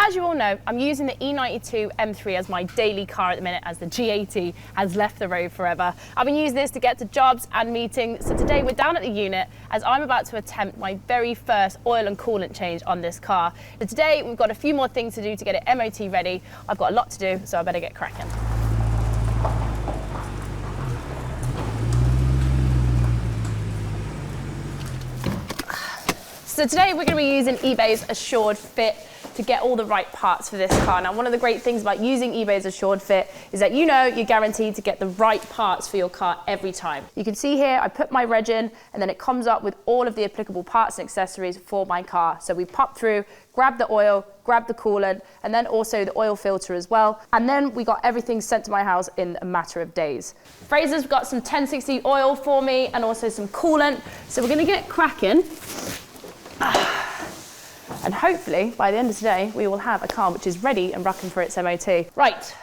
as you all know, I'm using the E92 M3 as my daily car at the minute, as the G80 has left the road forever. I've been using this to get to jobs and meetings, so today we're down at the unit as I'm about to attempt my very first oil and coolant change on this car. So today we've got a few more things to do to get it MOT ready. I've got a lot to do, so I better get cracking. So today we're going to be using eBay's Assured Fit to get all the right parts for this car. Now, one of the great things about using eBay's Assured Fit is that you know you're guaranteed to get the right parts for your car every time. You can see here, I put my reg in and then it comes up with all of the applicable parts and accessories for my car. So we pop through, grab the oil, grab the coolant, and then also the oil filter as well. And then we got everything sent to my house in a matter of days. Fraser's got some 1060 oil for me and also some coolant. So we're gonna get cracking. And hopefully, by the end of today, we will have a car which is ready and rocking for its MOT. Right,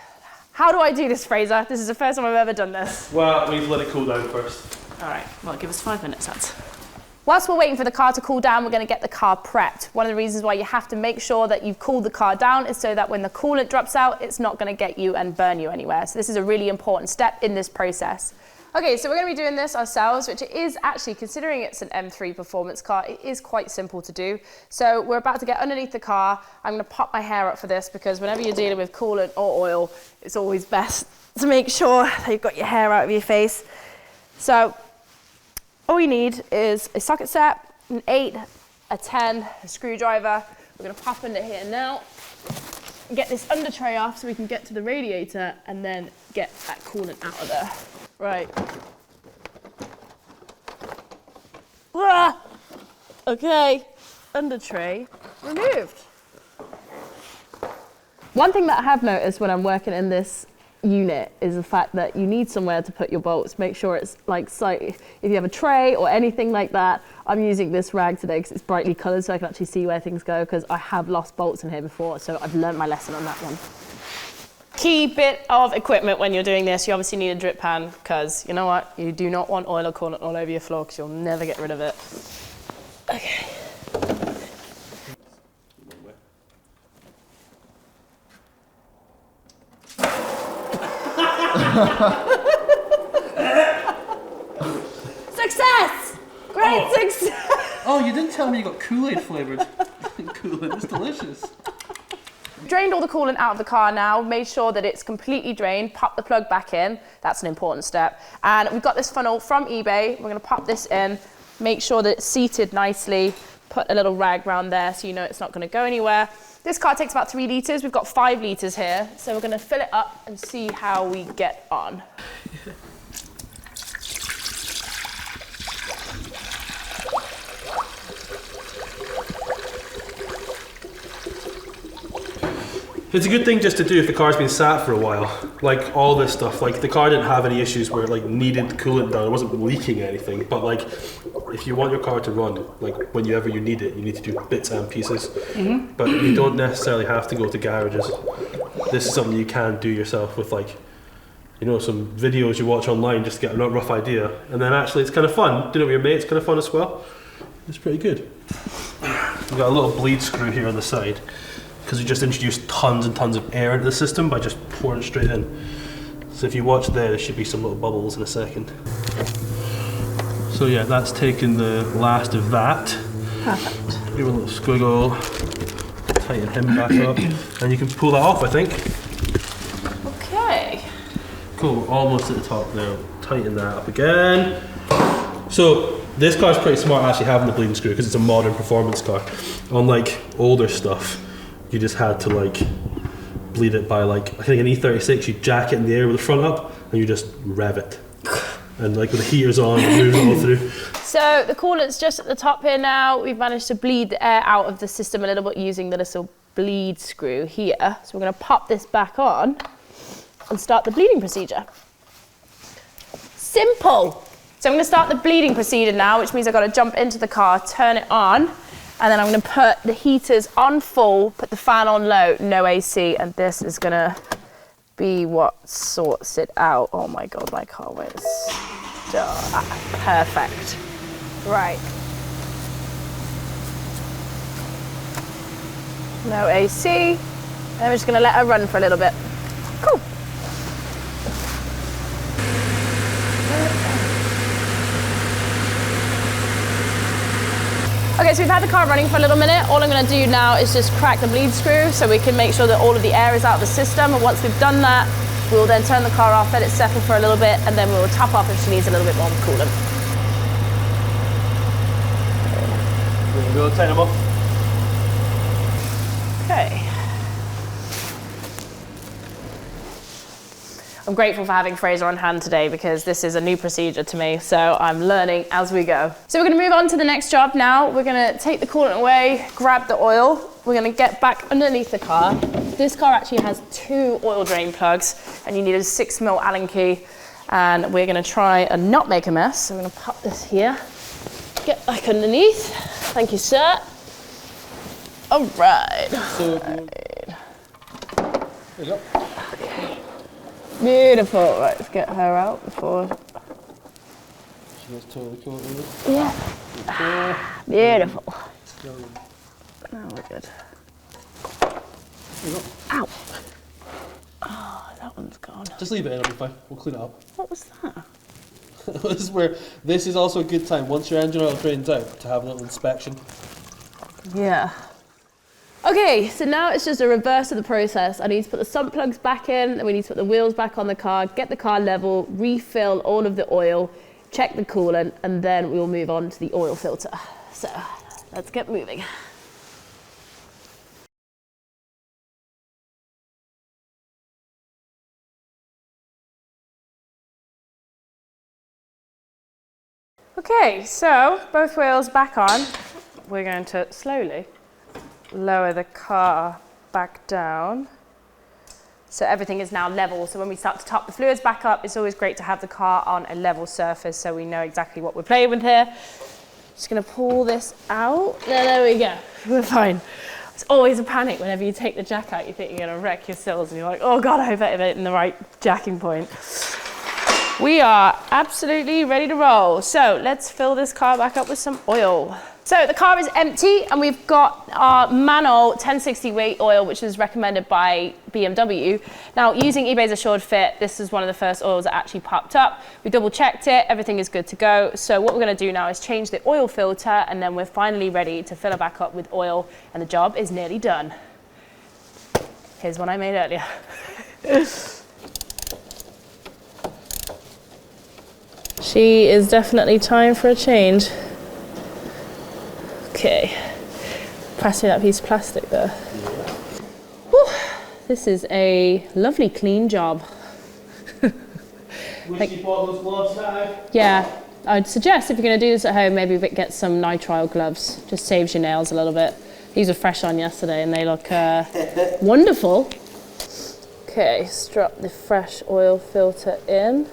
how do I do this, Fraser? This is the first time I've ever done this. Well, we've let it cool down first. All right, well, give us 5 minutes, lads. Whilst we're waiting for the car to cool down, we're going to get the car prepped. One of the reasons why you have to make sure that you've cooled the car down is so that when the coolant drops out, it's not going to get you and burn you anywhere. So this is a really important step in this process. Okay, so we're going to be doing this ourselves, which it is actually, considering it's an M3 performance car, it is quite simple to do. So we're about to get underneath the car. I'm going to pop my hair up for this because whenever you're dealing with coolant or oil, it's always best to make sure that you've got your hair out of your face. So all you need is a socket set, an 8, a 10, a screwdriver. We're going to pop into here now, get this under tray off so we can get to the radiator and then get that coolant out of there. Right. Ah! Okay, under tray removed. One thing that I have noticed when I'm working in this unit is the fact that you need somewhere to put your bolts. Make sure it's like, so if you have a tray or anything like that, I'm using this rag today because it's brightly coloured so I can actually see where things go, because I have lost bolts in here before, so I've learned my lesson on that one. Key bit of equipment when you're doing this, you obviously need a drip pan, because you know what, you do not want oil or coolant all over your floor because you'll never get rid of it. Okay. Success! Great success! Oh, you didn't tell me you got Kool-Aid flavoured coolant. It's delicious. Drained all the coolant out of the car now, made sure that it's completely drained, pop the plug back in. That's an important step. And we've got this funnel from eBay. We're going to pop this in, make sure that it's seated nicely, put a little rag around there so you know it's not going to go anywhere. This car takes about 3 litres. We've got 5 litres here, so we're going to fill it up and see how we get on. It's a good thing just to do if the car's been sat for a while. Like all this stuff, like the car didn't have any issues where it like needed coolant down, it wasn't leaking anything. But like, if you want your car to run, like whenever you need it, you need to do bits and pieces. Mm-hmm. But you don't necessarily have to go to garages. This is something you can do yourself with, like, you know, some videos you watch online just to get a rough idea. And then actually it's kind of fun, doing it with your mates, kind of fun as well. It's pretty good. We've got a little bleed screw here on the side, because we just introduced tons and tons of air into the system by just pouring it straight in. So if you watch there should be some little bubbles in a second. So yeah, that's taken the last of that. Perfect. Give a little squiggle, tighten him back up, and you can pull that off, I think. Okay. Cool, almost at the top now. Tighten that up again. So this car's pretty smart actually having the bleeding screw because it's a modern performance car. Unlike older stuff, you just had to like bleed it by, like, I think an E36, you jack it in the air with the front up and you just rev it. And like with the heaters on, it moves all through. So the coolant's just at the top here now. We've managed to bleed the air out of the system a little bit using the little bleed screw here. So we're going to pop this back on and start the bleeding procedure. Simple. So I'm going to start the bleeding procedure now, which means I've got to jump into the car, turn it on, and then I'm going to put the heaters on full, put the fan on low, no AC, and this is going to be what sorts it out. Oh my God, my car was perfect. Right. No AC. And we're just gonna let her run for a little bit. Cool. Okay, so we've had the car running for a little minute. All I'm gonna do now is just crack the bleed screw so we can make sure that all of the air is out of the system. And once we've done that, we'll then turn the car off, let it settle for a little bit, and then we'll top up if she needs a little bit more coolant. We'll turn them off. Okay. I'm grateful for having Fraser on hand today because this is a new procedure to me, so I'm learning as we go. So we're gonna move on to the next job now. We're gonna take the coolant away, grab the oil. We're gonna get back underneath the car. This car actually has 2 oil drain plugs and you need a 6mm Allen key. And we're gonna try and not make a mess. So I'm gonna pop this here. Get back underneath. Thank you, sir. All right. So, there you go. Okay. Beautiful. Right, let's get her out before. She was totally cool. Yeah. Beautiful. Now we're good. There you go. Ow. Oh, that one's gone. Just leave it in, it'll be fine. We'll clean it up. What was that? This is also a good time, once your engine oil drains out, to have a little inspection. Yeah. Okay, so now it's just a reverse of the process. I need to put the sump plugs back in, then we need to put the wheels back on the car, get the car level, refill all of the oil, check the coolant, and then we'll move on to the oil filter. So, let's get moving. Okay, so both wheels back on. We're going to slowly lower the car back down. So everything is now level. So when we start to top the fluids back up, it's always great to have the car on a level surface so we know exactly what we're playing with here. Just gonna pull this out. There we go, we're fine. It's always a panic whenever you take the jack out. You think you're gonna wreck your sills and you're like, oh God, I hope I have it in the right jacking point. We are absolutely ready to roll. So let's fill this car back up with some oil. So the car is empty and we've got our Manol 1060 weight oil, which is recommended by BMW. Now, using eBay's Assured Fit, this is one of the first oils that actually popped up. We double checked it, everything is good to go. So what we're gonna do now is change the oil filter and then we're finally ready to fill it back up with oil and the job is nearly done. Here's one I made earlier. She is definitely time for a change. Okay, pass me that piece of plastic there. Whew. This is a lovely clean job. Wish you bought those gloves now. Yeah, I'd suggest if you're going to do this at home, maybe get some nitrile gloves. Just saves your nails a little bit. These were fresh on yesterday and they look wonderful. Okay, strap the fresh oil filter in.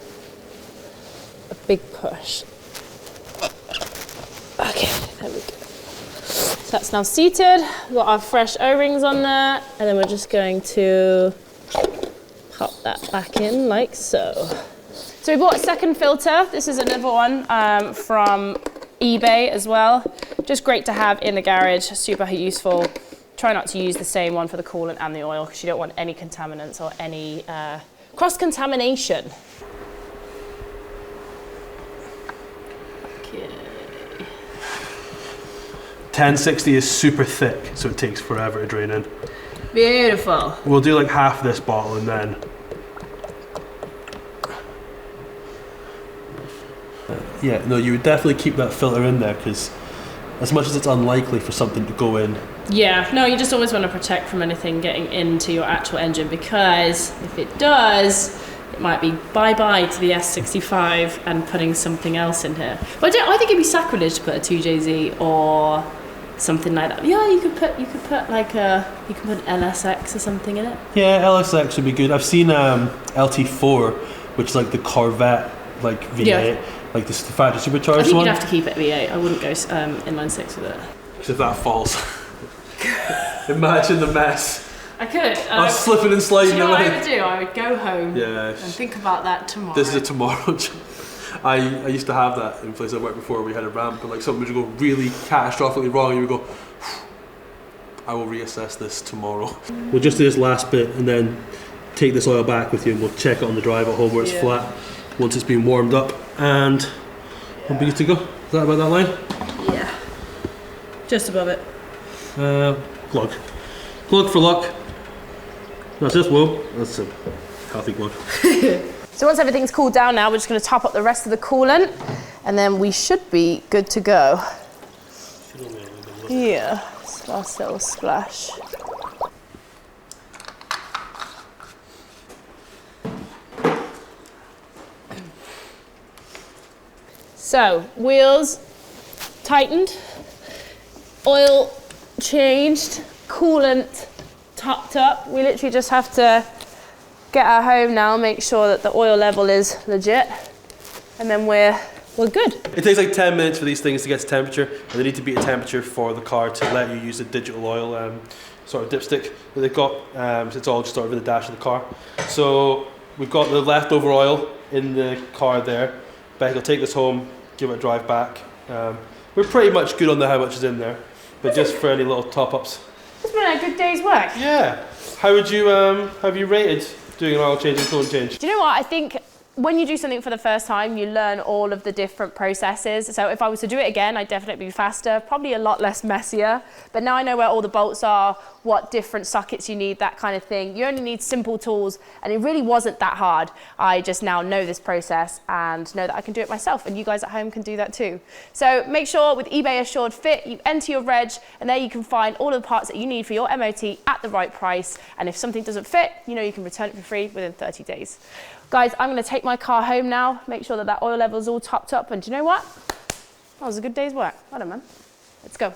A big push. Okay, there we go. So that's now seated. We've got our fresh O-rings on there, and then we're just going to pop that back in like so. So we bought a second filter. This is another one from eBay as well. Just great to have in the garage, super useful. Try not to use the same one for the coolant and the oil because you don't want any contaminants or any cross-contamination. 1060 is super thick, so it takes forever to drain in. Beautiful. We'll do like half this bottle and then. Yeah, no, you would definitely keep that filter in there because as much as it's unlikely for something to go in. Yeah, no, you just always want to protect from anything getting into your actual engine because if it does, it might be bye-bye to the S65 and putting something else in here. But I think it'd be sacrilege to put a 2JZ or something like that. Yeah, you could put like an LSX or something in it. Yeah, LSX would be good. I've seen LT4, which is like the Corvette like V8, yeah. Like the factory supercharged one. I think you'd have to keep it V8. I wouldn't go inline 6 with it. Because if that falls, imagine the mess. I could. I was slipping and sliding. Do you know what I would do? I would go home and think about that tomorrow. This is a tomorrow. I used to have that in place I worked before. We had a ramp and like something would go really catastrophically wrong. You would go, I will reassess this tomorrow. We'll just do this last bit and then take this oil back with you and we'll check it on the drive at home where it's flat once it's been warmed up, and we'll be good to go. Is that about that line? Yeah. Just above it. Glug. Glug for luck. That's this, whoa. That's a healthy glug. So once everything's cooled down now, we're just going to top up the rest of the coolant and then we should be good to go. Yeah, it's last little splash. So, wheels tightened, oil changed, coolant topped up. We literally just have to get our home now, make sure that the oil level is legit, and then we're good. It takes like 10 minutes for these things to get to temperature, and they need to be at temperature for the car to let you use the digital oil sort of dipstick that they've got. So it's all just sort of in the dash of the car. So we've got the leftover oil in the car there. Becky will take this home, give it a drive back. We're pretty much good on how much is in there, but just for any little top-ups. It's been a good day's work. Yeah. How would you have you rated doing an oil change and coolant change? Do you know what? I think when you do something for the first time, you learn all of the different processes. So if I was to do it again, I'd definitely be faster, probably a lot less messier. But now I know where all the bolts are, what different sockets you need, that kind of thing. You only need simple tools, and it really wasn't that hard. I just now know this process and know that I can do it myself, and you guys at home can do that too. So make sure with eBay Assured Fit, you enter your reg, and there you can find all of the parts that you need for your MOT at the right price. And if something doesn't fit, you know you can return it for free within 30 days. Guys, I'm going to take my car home now, make sure that that oil level is all topped up, and do you know what? That was a good day's work. Well done, man. Let's go.